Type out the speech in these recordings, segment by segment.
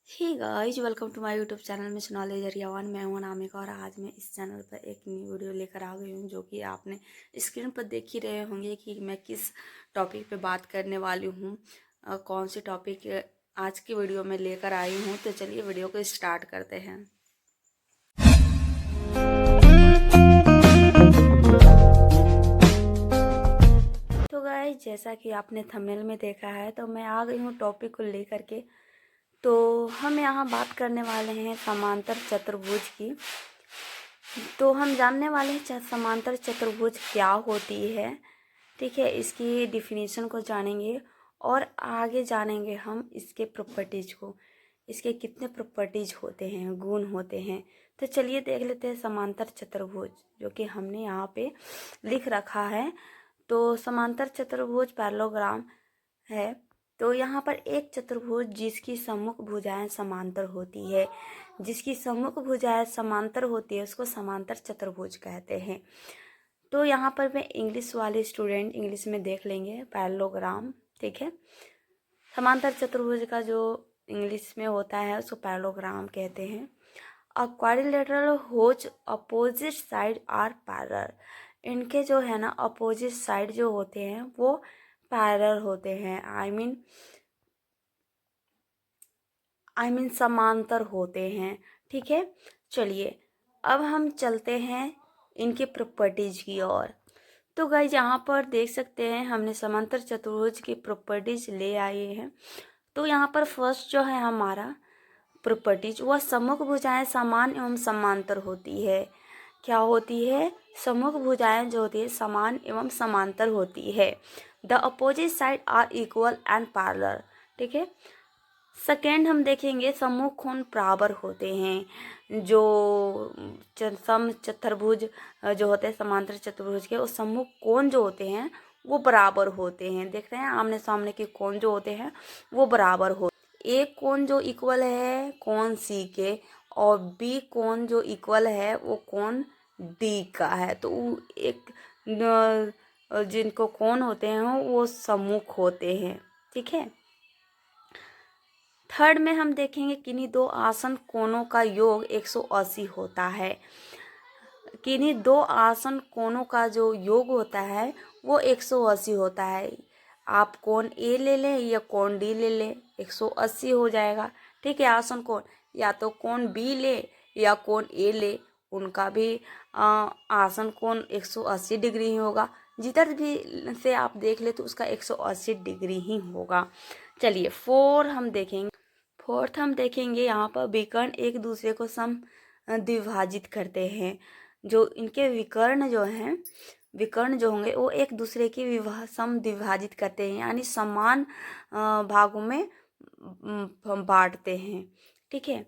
Hey guys, welcome to my YouTube channel Miss Knowledge Area 1। मैं हूं अनामिका और आज मैं इस चैनल पर एक न्यू वीडियो लेकर आ गई हूं, जो कि आपने स्क्रीन पर देख ही रहे होंगे कि मैं किस टॉपिक पे बात करने वाली हूं। कौन सी टॉपिक आज की वीडियो में लेकर आई हूं। तो चलिए वीडियो को स्टार्ट करते हैं। तो गाइस, जैसा कि आपने थंबनेल में देखा है, तो मैं आ गई हूँ टॉपिक को लेकर के। तो हम यहाँ बात करने वाले हैं समांतर चतुर्भुज की। तो हम जानने वाले हैं समांतर चतुर्भुज क्या होती है। ठीक है, इसकी डिफिनीशन को जानेंगे और आगे जानेंगे हम इसके प्रॉपर्टीज को। इसके कितने प्रॉपर्टीज होते हैं, गुण होते हैं। तो चलिए देख लेते हैं समांतर चतुर्भुज, जो कि हमने यहाँ पे लिख रखा है। तो समांतर चतुर्भुज पैरेललोग्राम है। तो यहाँ पर एक चतुर्भुज जिसकी सम्मुख भुजाएं समांतर होती है, जिसकी सम्मुख भुजाएं समांतर होती है, उसको समांतर चतुर्भुज कहते हैं। तो यहाँ पर मैं इंग्लिश वाले स्टूडेंट इंग्लिश में देख लेंगे पैरेललोग्राम। ठीक है, समांतर चतुर्भुज का जो इंग्लिश में होता है उसको पैरेललोग्राम कहते हैं। A quadrilateral whose opposite side are parallel. इनके जो है ना अपोजिट साइड जो होते हैं वो पैरेलल होते हैं। आई मीन समांतर होते हैं। ठीक है, चलिए अब हम चलते हैं इनके प्रॉपर्टीज की ओर। तो गाइस, यहाँ पर देख सकते हैं हमने समांतर चतुर्भुज की प्रॉपर्टीज ले आए हैं। तो यहाँ पर फर्स्ट जो है हमारा प्रॉपर्टीज, वह सम्मुख भुजाएं समान एवं समांतर होती है। क्या होती है? सम्मुख भुजाएं जो होती है समान एवं समांतर होती है। The opposite side are equal and parallel. ठीक है, सेकेंड हम देखेंगे सम्मुख कोण बराबर होते हैं। जो सम चतुर्भुज जो होते हैं समांतर चतुर्भुज के, वो सम्मुख कोण जो होते हैं वो बराबर होते हैं। देख रहे हैं, आमने सामने के कोण जो होते हैं वो बराबर हो। एक कोण जो इक्वल है कोण सी के, और बी कोण जो इक्वल है वो कोण डी का है। तो एक जिनको कोण होते हैं वो सम्मुख होते हैं। ठीक है, थर्ड में हम देखेंगे किन्हीं दो आसन कोणों का योग 180 होता है। किन्हीं दो आसन कोणों का जो योग होता है वो 180 होता है। आप कोण ए ले लें या कोण डी ले लें, 180 हो जाएगा। ठीक है, आसन कोण या तो कोण बी ले या कोण ए ले, उनका भी आसन कोण 180 डिग्री ही होगा। जिधर भी से आप देख ले तो उसका 180 डिग्री ही होगा। चलिए फोर्थ हम देखेंगे यहाँ पर विकर्ण एक दूसरे को द्विभाजित करते हैं। जो इनके विकर्ण जो होंगे वो एक दूसरे की द्विभाजित करते हैं, यानी समान भागों में बांटते हैं। ठीक है,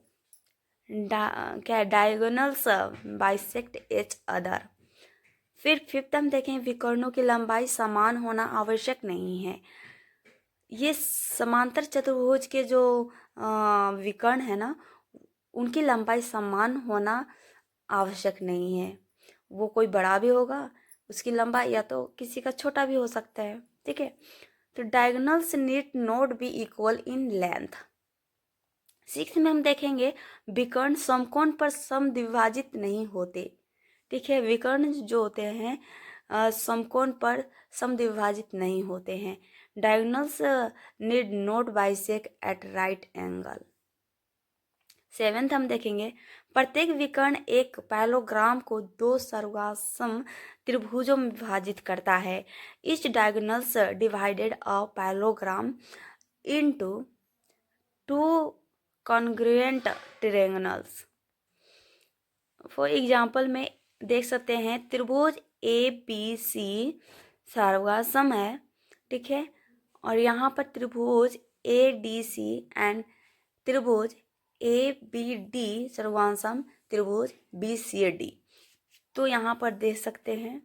क्या डायगोनल्स बाइसेक्ट एच अदर। फिर फिफ्थ हम देखें विकर्णों की लंबाई समान होना आवश्यक नहीं है। ये समांतर चतुर्भुज के जो विकर्ण है ना, उनकी लंबाई समान होना आवश्यक नहीं है। वो कोई बड़ा भी होगा उसकी लंबाई, या तो किसी का छोटा भी हो सकता है। ठीक है, तो diagonals need not be equal in length. Six में हम देखेंगे विकर्ण समकोण पर समद्विभाजित नहीं होते। ठीक है, विकर्ण जो होते हैं समकोण पर समद्विभाजित नहीं होते हैं। Diagonals need not bisect at right angle. Seventh हम देखेंगे प्रत्येक विकर्ण एक पैरेललोग्राम को दो सर्वासम त्रिभुजों में विभाजित करता है। Each diagonals divided a parallelogram into two congruent triangles. For example में देख सकते हैं त्रिभुज ए बी सी सर्वासम है। ठीक है, और यहाँ पर त्रिभुज ए डी सी एंड त्रिभुज ए बी डी सर्वासम त्रिभुज बी सी डी। तो यहाँ पर देख सकते हैं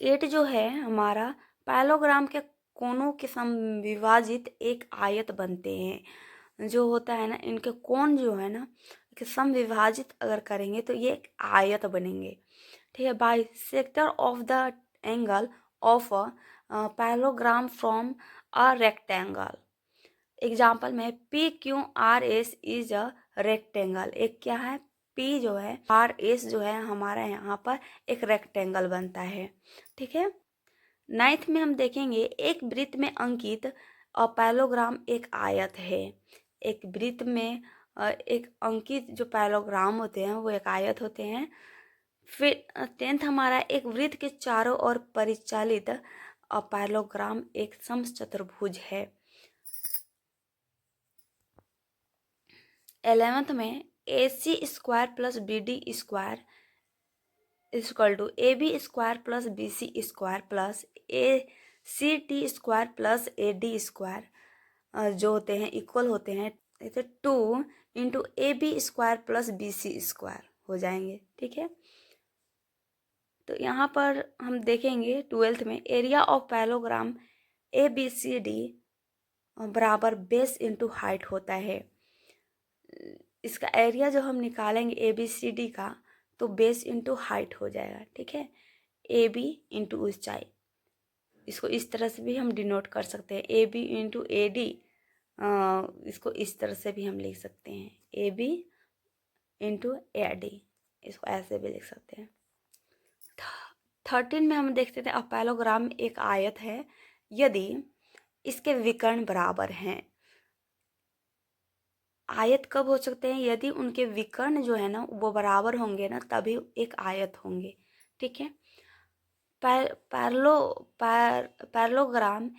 8 जो है हमारा पैरेललोग्राम के कोणों के समविभाजित एक आयत बनते हैं। जो होता है ना, इनके कोण जो है ना कि समविभाजित अगर करेंगे तो ये एक आयत बनेंगे। ठीक है, bisector of the angle of a parallelogram from a rectangle. Example में P Q R S is a rectangle, एक क्या है, पी जो है, आर एस जो है, हमारा यहाँ पर एक रेक्टेंगल बनता है। ठीक है। 9th में हम देखेंगे एक वृत्त में अंकित पैलोग्राम एक आयत है। एक वृत्त में एक अंकित जो पैलोग्राम होते हैं वो एक आयत होते हैं। फिर 10th हमारा एक वृत्त के चारों ओर परिचालित पैलोग्राम एक समचतुर्भुज है। 11th में AC square plus BD square equal to AB square plus BC square plus ACT square plus AD square जो होते हैं इक्वल होते हैं 2 into AB square plus BC square हो जाएंगे। ठीक है। तो यहाँ पर हम देखेंगे 12th में एरिया ऑफ पैलोग्राम ABCD बराबर बेस इंटू हाइट होता है। इसका एरिया जो हम निकालेंगे ABCD का तो बेस इंटू हाइट हो जाएगा। ठीक है। AB इंटू ऊंचाई, इसको इस तरह से भी हम डिनोट कर सकते हैं। AB इंटू AD, इसको इस तरह से भी हम लिख सकते हैं। AB इंटू AD, इसको ऐसे भी लिख सकते हैं। 13 में हम देखते थे पैलोग्राम एक आयत है यदि इसके विकर्ण बराबर हैं। आयत कब हो सकते हैं, यदि उनके विकर्ण जो है ना वो बराबर होंगे ना तभी एक आयत होंगे। ठीक है। पैरेललोग्राम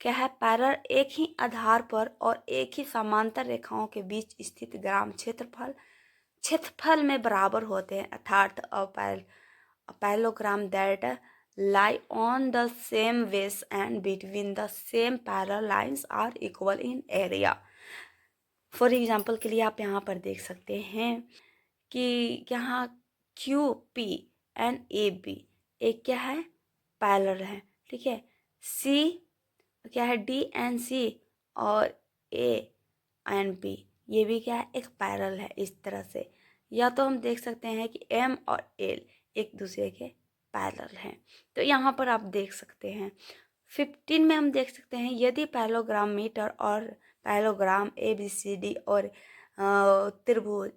क्या है, पैरल एक ही आधार पर और एक ही समांतर रेखाओं के बीच स्थित ग्राम क्षेत्रफल में बराबर होते हैं, अर्थात parallelogram that lie on the same base and between the same parallel lines are equal in area। For example के लिए आप यहाँ पर देख सकते हैं कि यहाँ QP एंड AB एक क्या है, पैरेलल है। ठीक है। C क्या है, D एंड C और A एंड B ये भी क्या है, एक पैरेलल है। इस तरह से या तो हम देख सकते हैं कि M और L एक दूसरे के पैरेलल हैं। तो यहाँ पर आप देख सकते हैं। 15 में हम देख सकते हैं यदि पैरेललोग्राम मीटर और पैरेललोग्राम ABCD और त्रिभुज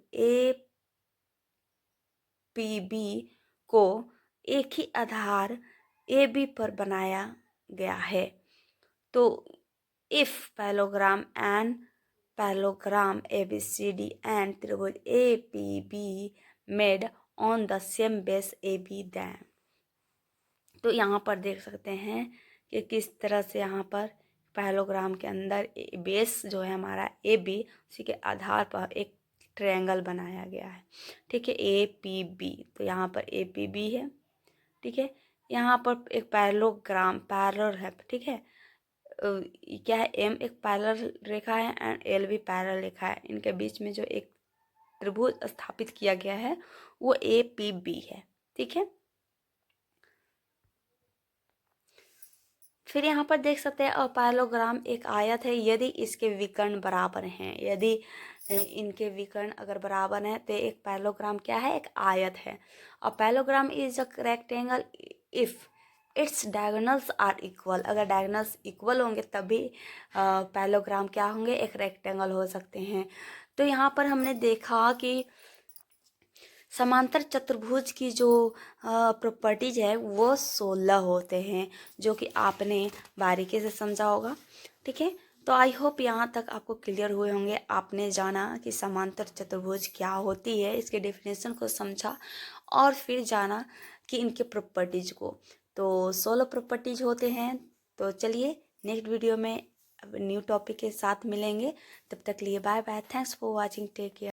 APB को एक ही आधार AB पर बनाया गया है तो if parallelogram and parallelogram ABCD and त्रिभुज APB made on the same base AB then। तो यहाँ पर देख सकते हैं कि किस तरह से यहाँ पर पैरेललोग्राम के अंदर बेस जो है हमारा AB, उसी के आधार पर एक ट्रायंगल बनाया गया है। ठीक है। APB, तो यहाँ पर APB है। ठीक है। यहाँ पर एक पैरेललोग्राम पैरेलल है। ठीक है। क्या है, M एक पैरेलल रेखा है एंड L भी पैरेलल रेखा है। इनके बीच में जो एक त्रिभुज स्थापित किया गया है वो APB है। ठीक है। फिर यहाँ पर देख सकते हैं पैरेललोग्राम एक आयत है यदि इसके विकर्ण बराबर हैं। यदि इनके विकर्ण अगर बराबर हैं तो एक पैरेललोग्राम क्या है, एक आयत है। और parallelogram is a rectangle if its diagonals are equal. अगर डायगोनल्स इक्वल होंगे तभी पैरेललोग्राम क्या होंगे, एक रेक्टेंगल हो सकते हैं। तो यहाँ पर हमने देखा कि समांतर चतुर्भुज की जो प्रॉपर्टीज है वो 16 होते हैं जो कि आपने बारीकी से समझा होगा। ठीक है। तो आई होप यहाँ तक आपको क्लियर हुए होंगे। आपने जाना कि समांतर चतुर्भुज क्या होती है, इसके डेफिनेशन को समझा और फिर जाना कि इनके प्रॉपर्टीज को। तो 16 प्रॉपर्टीज होते हैं। तो चलिए नेक्स्ट वीडियो में अब न्यू टॉपिक के साथ मिलेंगे। तब तक लिए bye bye. Thanks for watching. Take care.